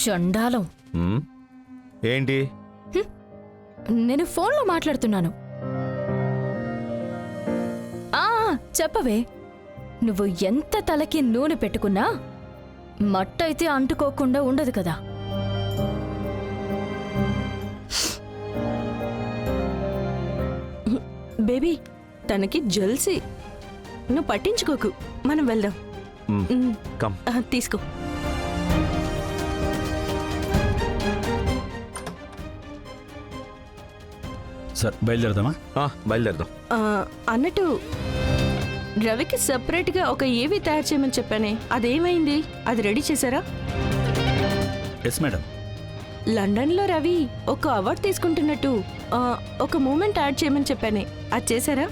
చండాలం. ఏంటి? నేను ఫోన్లో మాట్లాడుతున్నాను. చెప్పవే. నువ్వు ఎంత తలకి నూనె పెట్టుకున్నా మట్టయితే అంటుకోకుండా ఉండదు కదా. బేబీ, తనకి జల్సీ. నువ్వు పట్టించుకోకు, మనం వెళ్దాం. తీసుకో. సార్ బయలుదేరదామా? బయలుదేరదాం. అన్నట్టు రవికి సపరేట్గా ఒక ఏవి తయారు చేయమని చెప్పానే, అదేమైంది? అది రెడీ చేశారా? Yes madam. లండన్లో రవి ఒక అవార్డు తీసుకుంటున్నట్టు ఒక మూమెంట్ యాడ్ చేయమని చెప్పానే, అది చేశారా?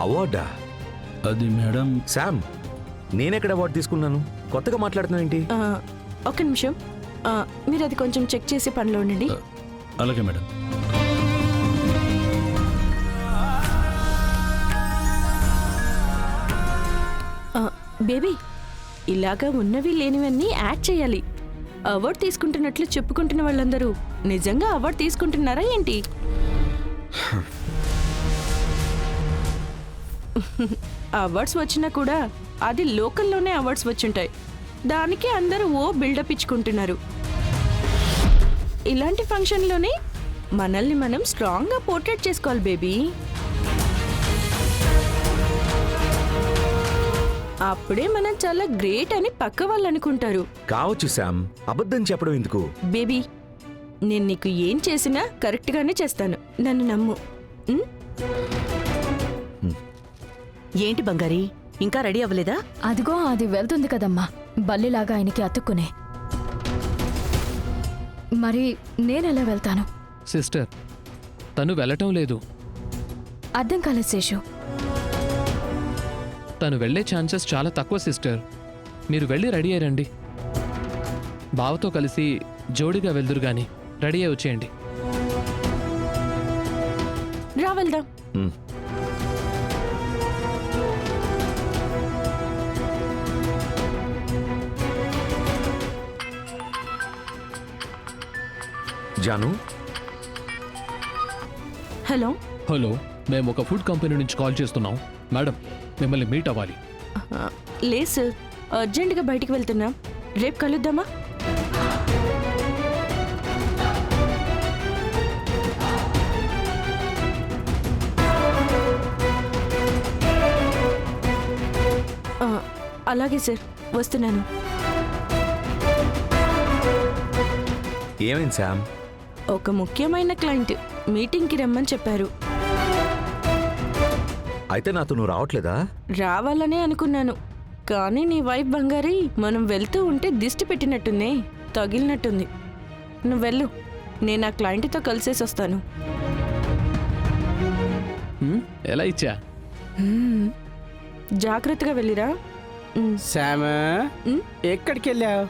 అవార్డా? అది మేడం. శామ్, నేనెక్కడ అవార్డు తీసుకున్నాను? కొత్తగా మాట్లాడుతున్నావు ఏంటి? ఒక్క నిమిషం, మీరు అది కొంచెం చెక్ చేసే పనిలో ఉండండి. అలాగే మేడం. బేబీ, ఇలాగా ఉన్నవి లేనివన్నీ యాడ్ చేయాలి. అవార్డు తీసుకుంటున్నట్లు చెప్పుకుంటున్న వాళ్ళందరూ నిజంగా అవార్డు తీసుకుంటున్నారా ఏంటి? అవార్డ్స్ వచ్చినా కూడా అది లోకల్లోనే అవార్డ్స్ వచ్చుంటాయి. దానికి అందరూ ఓ బిల్డప్ ఇచ్చుకుంటున్నారు. ఇలాంటి ఫంక్షన్లోనే మనల్ని మనం స్ట్రాంగ్గా పోర్ట్రేట్ చేసుకోవాలి బేబీ. అప్పుడే మనం చాలా గ్రేట్ అని పక్క వాళ్ళు అనుకుంటారు. కావచ్చు శామ్, అబద్ధం చెప్పడం ఎందుకు? బేబీ, నేను నీకు ఏం చేసినా కరెక్ట్ గానే చేస్తాను, నన్ను నమ్ము. ఏంటి బంగారి, ఇంకా రెడీ అవ్వలేదా? అదిగో అది వెళ్తుంది కదమ్మా, బల్లిలాగా ఆయనకి అతుక్కునే. మరి నేనెలా వెళ్తాను? సిస్టర్, తను వెళ్ళటం లేదు. అర్థం కాలేదు శేషు. తను వెళ్లే ఛాన్సెస్ చాలా తక్కువ సిస్టర్. మీరు వెళ్ళి రెడీ అయ్యండి. బావతో కలిసి జోడిగా వెళ్దురు గాని రెడీ అయి వచ్చేయండి. రా వెళ్దాం. జాను. హలో. హలో, మేము ఒక ఫుడ్ కంపెనీ నుంచి కాల్ చేస్తున్నాం. మేడం, మిమ్మల్ని మీట్ అవ్వాలి. లేదు సార్, అర్జెంటుగా బయటికి వెళ్తున్నా. రేపు కలుద్దామా? అలాగే సార్, వస్తున్నాను. ఏమైంది శామ్? ఒక ముఖ్యమైన క్లయింట్ మీటింగ్కి రమ్మని చెప్పారు. అయితే నాతో నువ్వు రావట్లేదా? రావాలనే అనుకున్నాను, కానీ నీ వైఫ్ బంగారి మనం వెళ్తూ ఉంటే దిష్టి పెట్టినట్టుంది, తగిలినట్టుంది. నువ్వు వెళ్ళు, నేను ఆ క్లయింట్తో కలిసేసి వస్తాను. ఎలా ఇచ్చా? జాగ్రత్తగా వెళ్ళిరా. శామ్, ఎక్కడికి వెళ్ళావు?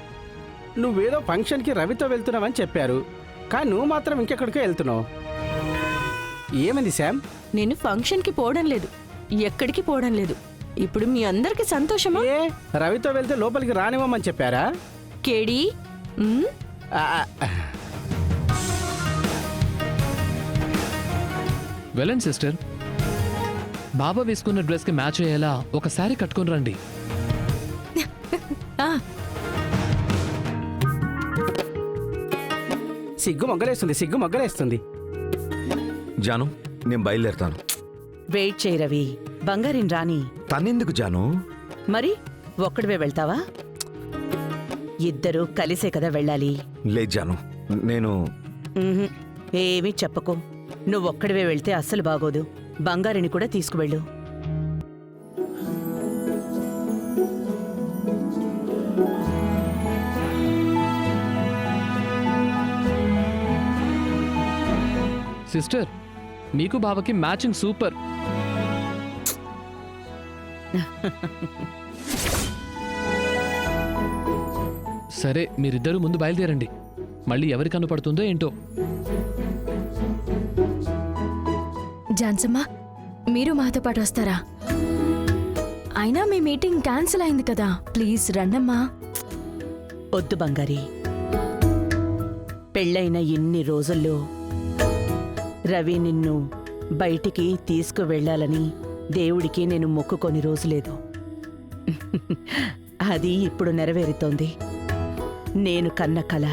నువ్వేదో ఫంక్షన్కి రవితో వెళ్తున్నావని చెప్పారు, కానీ నువ్వు మాత్రం ఇంకెక్కడికో వెళ్తున్నావు. ఏమైంది శామ్? నేను ఫంక్షన్కి పోవడం లేదు, ఎక్కడికి పోవడం లేదు. ఇప్పుడు మీ అందరికి సంతోషమా? ఏ రవితో వెళ్తే లోపలికి రానివ్వమని చెప్పారా? కేడి, వెళ్ళండి సిస్టర్. బాబా వేసుకున్న డ్రెస్కి మ్యాచ్ అయ్యేలా ఒక శారీ కట్టుకుని రండి. సిగ్గు మొగ్గలేస్తుంది, సిగ్గు మొగ్గలేస్తుంది. జాను, నేను బయలుదేరుతాను. వెయిట్ చేయి రవి, బంగారిని రాని. తనెందుకు జాను? మరి ఒక్కడివే వెళ్తావా? ఇద్దరూ కలిసే కదా వెళ్ళాలి. లేదు జాను, నేను ఏమీ చెప్పకు. నువ్వొక్కడివే వెళ్తే అస్సలు బాగోదు. బంగారిని కూడా తీసుకువెళ్ళు. సిస్టర్, మీకు బావకి మ్యాచింగ్ సూపర్. సరే, మీరిద్దరూ ముందు బయలుదేరండి. మళ్ళీ ఎవరి కనపడుతుందో ఏంటో. జాన్సమ్మా, మీరు మాతో పాటు వస్తారా? అయినా మీ మీటింగ్ క్యాన్సిల్ అయింది కదా, ప్లీజ్ రండమ్మా. వద్దు బంగారి. పెళ్ళైన ఇన్ని రోజుల్లో రవి నిన్ను బయటికి తీసుకువెళ్ళాలని దేవుడికి నేను మొక్కుకొని రోజులేదు. అది ఇప్పుడు నెరవేరుతోంది. నేను కన్న కల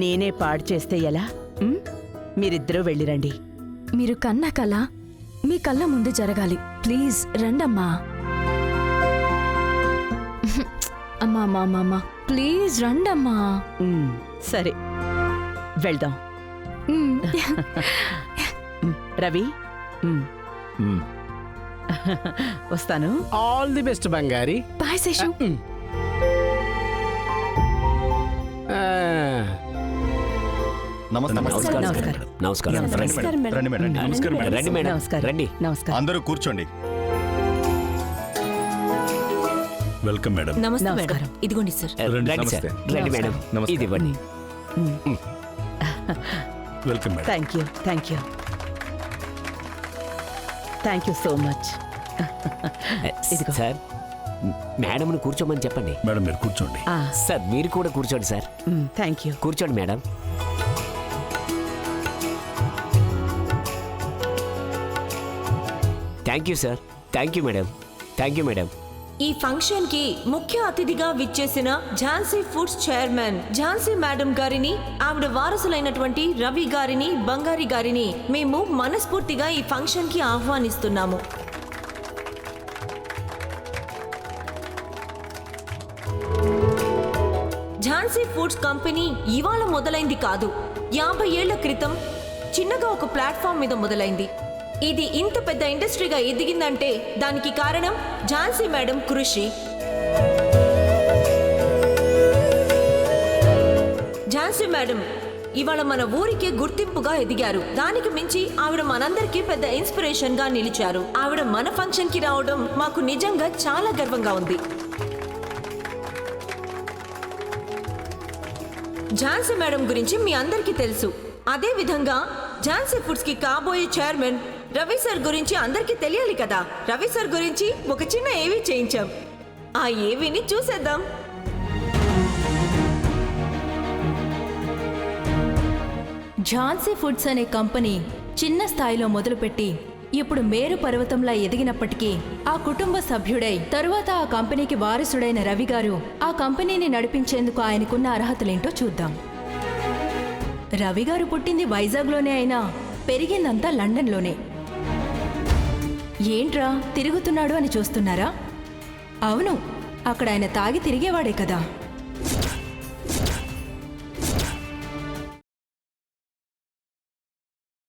నేనే పాడు చేస్తే ఎలా? మీరిద్దరూ వెళ్ళిరండి. మీరు కన్న కల మీ కళ్ళ ముందు జరగాలి. ప్లీజ్ రండమ్మా. అమ్మా అమ్మా అమ్మా అమ్మా ప్లీజ్ రండమ్మా. సరే వెళ్దాం. రవి వస్తాను. ఆల్ ది బెస్ట్ బంగారి. బాయ్ శేషు. ఆ, నమస్కారం. నమస్కారం. రండి మేడం. నమస్కారం మేడం. రండి మేడం, నమస్కారం. రండి. నమస్కారం. అందరూ కూర్చోండి. Welcome madam. నమస్కారం. ఇదిగోండి సార్. రండి సార్, రండి మేడం, ఇది ఇవ్వండి. Welcome madam. Thank you. Thank you. Thank you so much. ఇదిగో. సార్, మేడంను కూర్చోమని చెప్పండి. మేడం మీరు కూర్చోండి. సార్, మీరు కూడా కూర్చోండి సార్. Thank you. కూర్చోండి madam. Thank you sir. Thank you madam. Thank you madam. ఈ ఫంక్షన్ కి ముఖ్య అతిథిగా విచ్చేసిన Jhansi foods chairman Jhansi madam గారిని, ఆవిడ వారసులైనటువంటి రవి గారిని, బంగారి గారిని మేము మనస్ఫూర్తిగా ఈ ఫంక్షన్ కి ఆహ్వానిస్తున్నాము. ఝాన్సీ ఫుడ్స్ కంపెనీ ఇవాళ మొదలైంది కాదు. 50 ఏళ్ల క్రితం చిన్నగా ఒక ప్లాట్ఫామ్ మీద మొదలైంది. ఇది ఇంత పెద్ద ఇండస్ట్రీగా ఎదిగిందంటే దానికి కారణం ఝాన్సీ మేడం కృషి. ఝాన్సీ మేడం ఇవాళ మన ఊరికి గుర్తింపుగా ఎదిగారు. దానికి మించి ఆవిడ మనందరికీ పెద్ద ఇన్స్పిరేషన్ గా నిలిచారు. ఆవిడ మన ఫంక్షన్ కి రావడం మాకు నిజంగా చాలా గర్వంగా ఉంది. ఝాన్సీ మేడం గురించి మీ అందరికీ తెలుసు. అదే విధంగా ఝాన్సీ ఫుడ్స్ కి కాబోయే చైర్మన్ రవి సార్ గురించి అందరికీ తెలియాలి కదా. రవి సార్ గురించి ఒక చిన్న ఏవీ చేయించాం. ఆ ఏవీని చూసేద్దాం. ఝాన్సీ ఫుడ్స్ అనే కంపెనీ చిన్న స్థాయిలో మొదలుపెట్టి ఇప్పుడు మేరు పర్వతంలా ఎదిగినప్పటికీ ఆ కుటుంబ సభ్యుడై తరువాత ఆ కంపెనీకి వారసుడైన రవి గారు ఆ కంపెనీని నడిపించేందుకు ఆయనకున్న అర్హతలేంటో చూద్దాం. రవి గారు పుట్టింది వైజాగ్లోనే అయినా పెరిగిందంతా లండన్లోనే. ఏంట్రా తిరుగుతున్నాడు అని చూస్తున్నారా? అవును, అక్కడ ఆయన తాగి తిరిగేవాడే కదా.